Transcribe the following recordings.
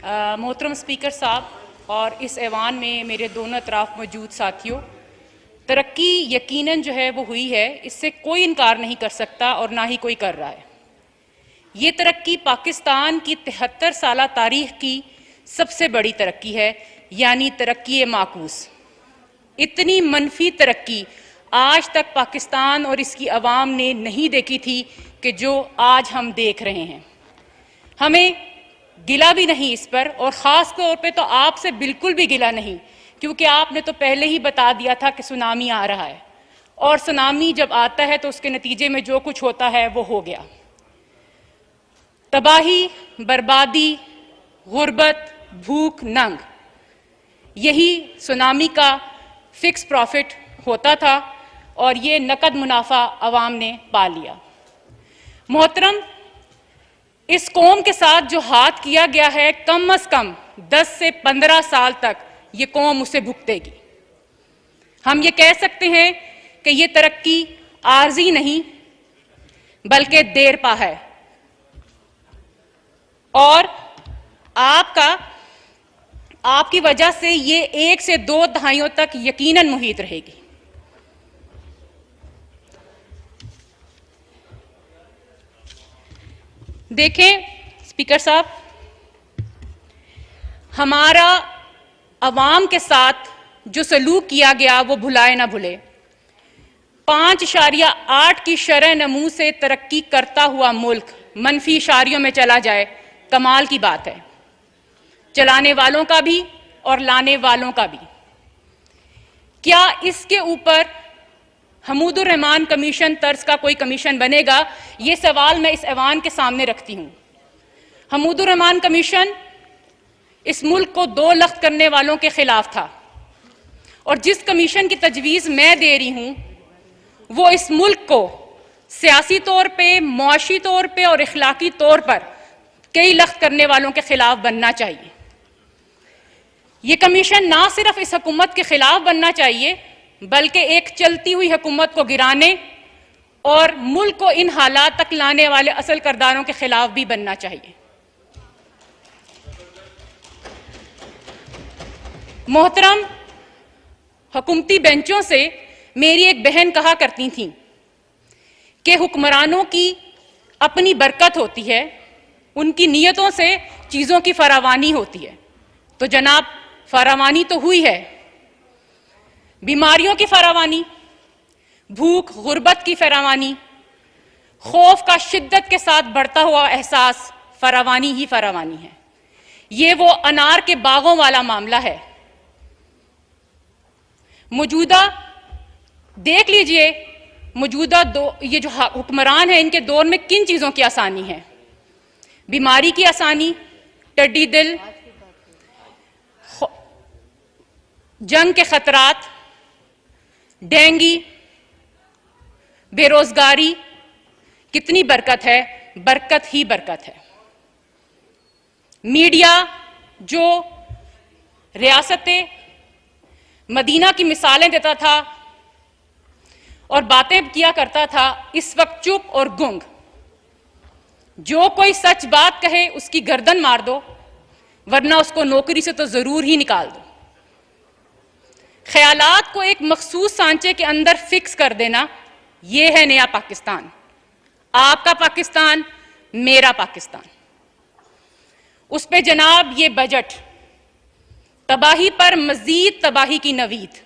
मोहतरम स्पीकर साहब और इस ऐवान में मेरे दोनों तरफ मौजूद साथियों, तरक्की यकीनन जो है वो हुई है, इससे कोई इनकार नहीं कर सकता और ना ही कोई कर रहा है। ये तरक्की पाकिस्तान की 73 साला तारीख की सबसे बड़ी तरक्की है, यानी तरक्की माकूस। इतनी मनफी तरक्की आज तक पाकिस्तान और इसकी अवाम ने नहीं देखी थी कि जो आज हम देख रहे हैं। हमें गिला भी नहीं इस पर, और ख़ास तौर पे तो आपसे बिल्कुल भी गिला नहीं, क्योंकि आपने तो पहले ही बता दिया था कि सुनामी आ रहा है, और सुनामी जब आता है तो उसके नतीजे में जो कुछ होता है वो हो गया। तबाही, बर्बादी, गुर्बत, भूख, नंग, यही सुनामी का फिक्स प्रॉफिट होता था और ये नकद मुनाफा अवाम ने पा लिया। मोहतरम, इस कौम के साथ जो हाथ किया गया है, कम अज कम 10 से 15 साल तक ये कौम उसे भुगतेगी। हम ये कह सकते हैं कि ये तरक्की आर्जी नहीं बल्कि देर पा है, और आपकी वजह से ये 1 से 2 दहाइयों तक यकीनन मुहित रहेगी। देखें स्पीकर साहब, हमारा अवाम के साथ जो सलूक किया गया वो भुलाए ना भूले। 5.8 की शरह नमू से तरक्की करता हुआ मुल्क मनफी इशारियों में चला जाए, कमाल की बात है, चलाने वालों का भी और लाने वालों का भी। क्या इसके ऊपर हमूदुर रहमान कमीशन तर्ज का कोई कमीशन बनेगा? ये सवाल मैं इस ऐवान के सामने रखती हूं। हमूदुर रहमान कमीशन इस मुल्क को 2 लख्त करने वालों के खिलाफ था, और जिस कमीशन की तजवीज़ मैं दे रही हूं वो इस मुल्क को सियासी तौर पे, मुआशी तौर पे और इखलाकी तौर पर कई लख्त करने वालों के खिलाफ बनना चाहिए। ये कमीशन ना सिर्फ इस हुकूमत के खिलाफ बनना चाहिए बल्कि एक चलती हुई हुकूमत को गिराने और मुल्क को इन हालात तक लाने वाले असल किरदारों के खिलाफ भी बनना चाहिए। मोहतरम, हुकूमती बेंचों से मेरी एक बहन कहा करती थी कि हुक्मरानों की अपनी बरकत होती है, उनकी नीयतों से चीज़ों की फरावानी होती है। तो जनाब, फरावानी तो हुई है, बीमारियों की फरावानी, भूख गुर्बत की फरावानी, खौफ का शिद्दत के साथ बढ़ता हुआ एहसास, फरावानी ही फरावानी है। ये वो अनार के बागों वाला मामला है। मौजूदा देख लीजिए, मौजूदा ये जो हुक्मरान है इनके दौर में किन चीज़ों की आसानी है? बीमारी की आसानी, टड्डी दिल, जंग के खतरात, डेंगी, बेरोजगारी, कितनी बरकत है, बरकत ही बरकत है। मीडिया जो रियासत मदीना की मिसालें देता था और बातें किया करता था, इस वक्त चुप और गुंग। जो कोई सच बात कहे उसकी गर्दन मार दो, वरना उसको नौकरी से तो जरूर ही निकाल दो। ख्यालात को एक मखसूस सांचे के अंदर फिक्स कर देना, यह है नया पाकिस्तान। आपका पाकिस्तान, मेरा पाकिस्तान। उस पे जनाब ये बजट तबाही पर मजीद तबाही की नवीद।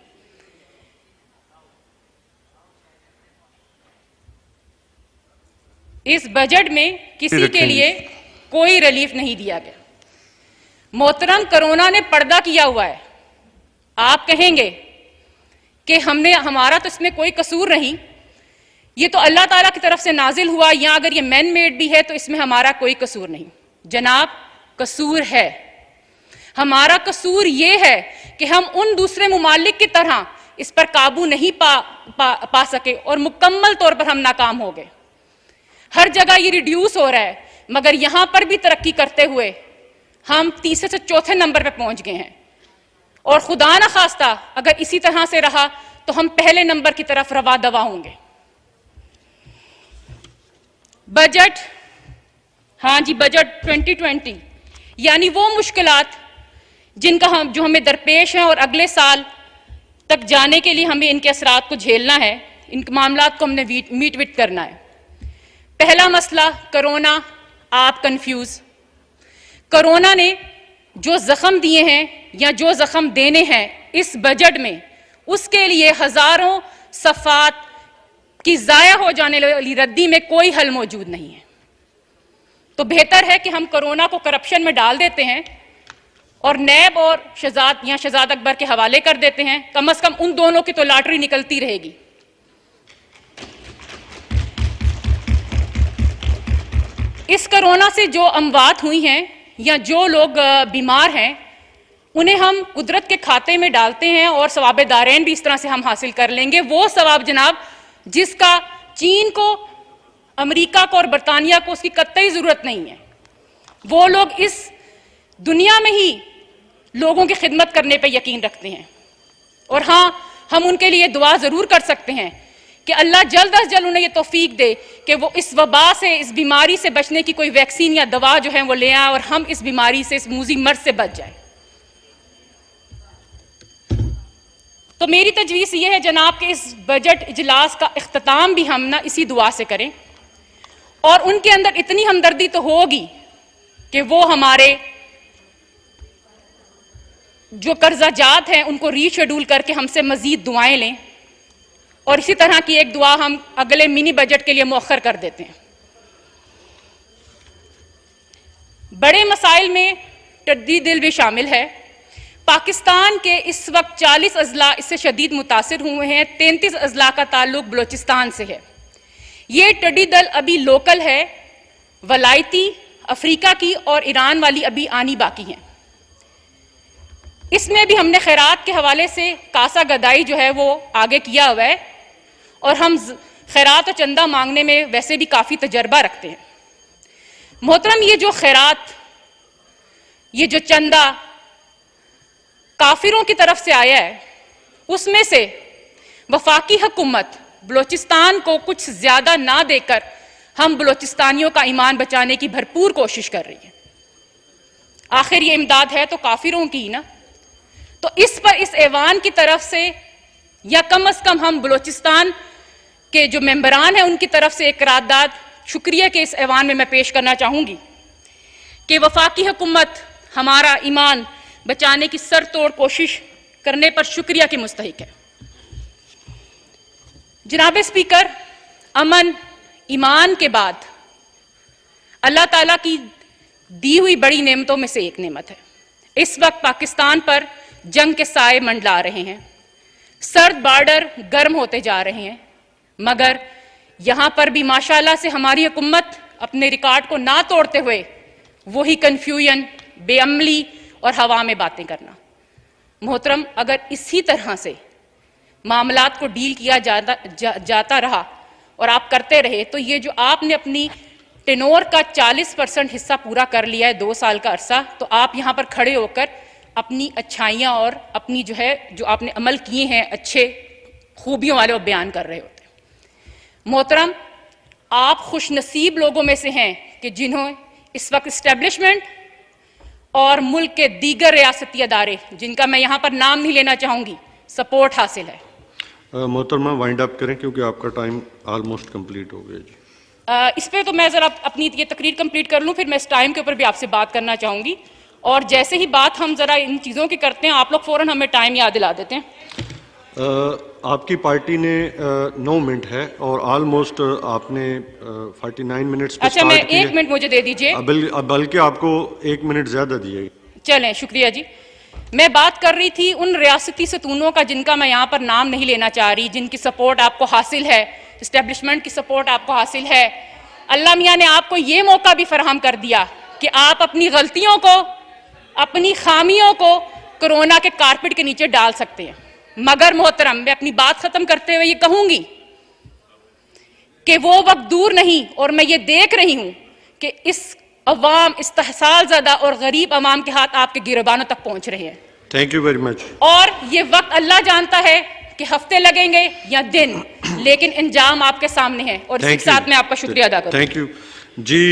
इस बजट में किसी के लिए कोई रिलीफ नहीं दिया गया। मोहतरम, कोरोना ने पर्दा किया हुआ है। आप कहेंगे कि हमारा तो इसमें कोई कसूर नहीं, ये तो अल्लाह ताला की तरफ से नाजिल हुआ, या अगर ये मैन मेड भी है तो इसमें हमारा कोई कसूर नहीं। जनाब, कसूर है। हमारा कसूर ये है कि हम उन दूसरे मुमालिक की तरह इस पर काबू नहीं पा सके और मुकम्मल तौर पर हम नाकाम हो गए। हर जगह ये रिड्यूस हो रहा है, मगर यहां पर भी तरक्की करते हुए हम तीसरे से चौथे नंबर पर पहुंच गए हैं, और खुदा ना खास्ता अगर इसी तरह से रहा तो हम पहले नंबर की तरफ रवा दवा होंगे। बजट, हाँ जी, बजट 2020 यानी वो मुश्किलात जो हमें दरपेश हैं और अगले साल तक जाने के लिए हमें इनके असरात को झेलना है, इन मामलात को हमने मीट विट करना है। पहला मसला कोरोना, आप कंफ्यूज। कोरोना ने जो जख्म दिए हैं या जो जख्म देने हैं इस बजट में, उसके लिए हजारों सफात की जाया हो जाने वाली रद्दी में कोई हल मौजूद नहीं है। तो बेहतर है कि हम कोरोना को करप्शन में डाल देते हैं और नैब और शहजाद अकबर के हवाले कर देते हैं। कम से कम उन दोनों की तो लॉटरी निकलती रहेगी। इस कोरोना से जो अमवात हुई हैं या जो लोग बीमार हैं, उन्हें हम कुदरत के खाते में डालते हैं और सवाब दारैन भी इस तरह से हम हासिल कर लेंगे। वो सवाब जनाब जिसका चीन को, अमेरिका को और बरतानिया को उसकी कतई ज़रूरत नहीं है। वो लोग इस दुनिया में ही लोगों की खिदमत करने पर यकीन रखते हैं। और हाँ, हम उनके लिए दुआ ज़रूर कर सकते हैं कि अल्लाह जल्द अज जल्द उन्हें ये तौफीक दे कि वो इस वबा से, इस बीमारी से बचने की कोई वैक्सीन या दवा जो है वो ले आए और हम इस बीमारी से, इस मूजी मर्ज से बच जाए। तो मेरी तजवीज़ ये है जनाब कि इस बजट इजलास का इख्तिताम भी हम ना इसी दुआ से करें और उनके अंदर इतनी हमदर्दी तो होगी कि वो हमारे जो कर्जा जात हैं उनको रीशेड्यूल करके हमसे मजीद दुआएं लें। और इसी तरह की एक दुआ हम अगले मिनी बजट के लिए मौखर कर देते हैं। बड़े मसाइल में टड्डी दिल भी शामिल है। पाकिस्तान के इस वक्त 40 अजला इससे शदीद मुतासिर हुए हैं। 33 अजला का ताल्लुक बलोचिस्तान से है। ये टड्डी दल अभी लोकल है, वलायती, अफ्रीका की और ईरान वाली अभी आनी बाकी हैं। इसमें भी हमने खैरात के हवाले से कासा गदाई जो है वो आगे किया हुआ है और हम खैरात और चंदा मांगने में वैसे भी काफ़ी तजर्बा रखते हैं। मोहतरम, ये जो खैरात, ये जो चंदा काफिरों की तरफ से आया है, उसमें से वफाकी हुकूमत बलोचिस्तान को कुछ ज़्यादा ना देकर हम बलोचिस्तानियों का ईमान बचाने की भरपूर कोशिश कर रही है। आखिर ये इमदाद है तो काफिरों की ना। तो इस पर इस ऐवान की तरफ से या कम से कम हम बलोचिस्तान के जो मेंबरान हैं उनकी तरफ से एक करारदाद शुक्रिया के इस ऐवान में मैं पेश करना चाहूँगी कि वफाकी हुकूमत हमारा ईमान बचाने की सर तोड़ कोशिश करने पर शुक्रिया की मुस्तहिक है। जनाब स्पीकर, अमन ईमान के बाद अल्लाह ताला की दी हुई बड़ी नेमतों में से एक नेमत है। इस वक्त पाकिस्तान पर जंग के साए मंडला रहे हैं, सर्द बॉर्डर गर्म होते जा रहे हैं, मगर यहाँ पर भी माशाल्लाह से हमारी हुकूमत अपने रिकॉर्ड को ना तोड़ते हुए वही कन्फ्यूजन, बेअमली और हवा में बातें करना। मोहतरम, अगर इसी तरह से मामलात को डील किया जाता रहा और आप करते रहे तो ये जो आपने अपनी टेनोर का 40% हिस्सा पूरा कर लिया है 2 साल का अरसा, तो आप यहाँ पर खड़े होकर अपनी अच्छाइयाँ और अपनी जो आपने अमल किए हैं अच्छे खूबियों वाले वो बयान कर रहे होते हैं। मोहतरम, आप खुश नसीब लोगों में से हैं कि जिन्होंने इस वक्त इस्टेब्लिशमेंट और मुल्क के दीगर रियासती अदारे, जिनका मैं यहाँ पर नाम नहीं लेना चाहूँगी, सपोर्ट हासिल है। मोहतरमा वाइंड अप करें क्योंकि आपका टाइम ऑलमोस्ट कंप्लीट हो गया जी। इस पे तो मैं ज़रा अपनी ये तकरीर कंप्लीट कर लूँ, फिर मैं इस टाइम के ऊपर भी आपसे बात करना चाहूँगी। और जैसे ही बात हम ज़रा इन चीज़ों की करते हैं, आप लोग फ़ौरन हमें टाइम याद दिला देते हैं। आपकी पार्टी ने 9 मिनट है और ऑलमोस्ट आपने 49 मिनट्स पे अच्छा, मैं 1 मिनट मुझे दे दीजिए। बल्कि आपको 1 मिनट ज़्यादा दिए। चलें, शुक्रिया जी। मैं बात कर रही थी उन रियासती सतूनों का जिनका मैं यहाँ पर नाम नहीं लेना चाह रही, जिनकी सपोर्ट आपको हासिल है, इस्टेब्लिशमेंट की सपोर्ट आपको हासिल है। अल्लाह मियाँ ने आपको ये मौका भी फराहम कर दिया कि आप अपनी गलतियों को, अपनी खामियों को कोरोना के कारपेट के नीचे डाल सकते हैं। मगर मोहतरम, मैं अपनी बात खत्म करते हुए ये कहूंगी कि वो वक्त दूर नहीं और मैं ये देख रही हूं कि इस अवाम, इस्तेहसाल ज़दा और गरीब अवाम के हाथ आपके गिरबानों तक पहुंच रहे हैं। Thank you very much. और ये वक्त अल्लाह जानता है कि हफ्ते लगेंगे या दिन, लेकिन इंजाम आपके सामने है और इसके साथ मैं आपका शुक्रिया अदा करूं। Thank you ji.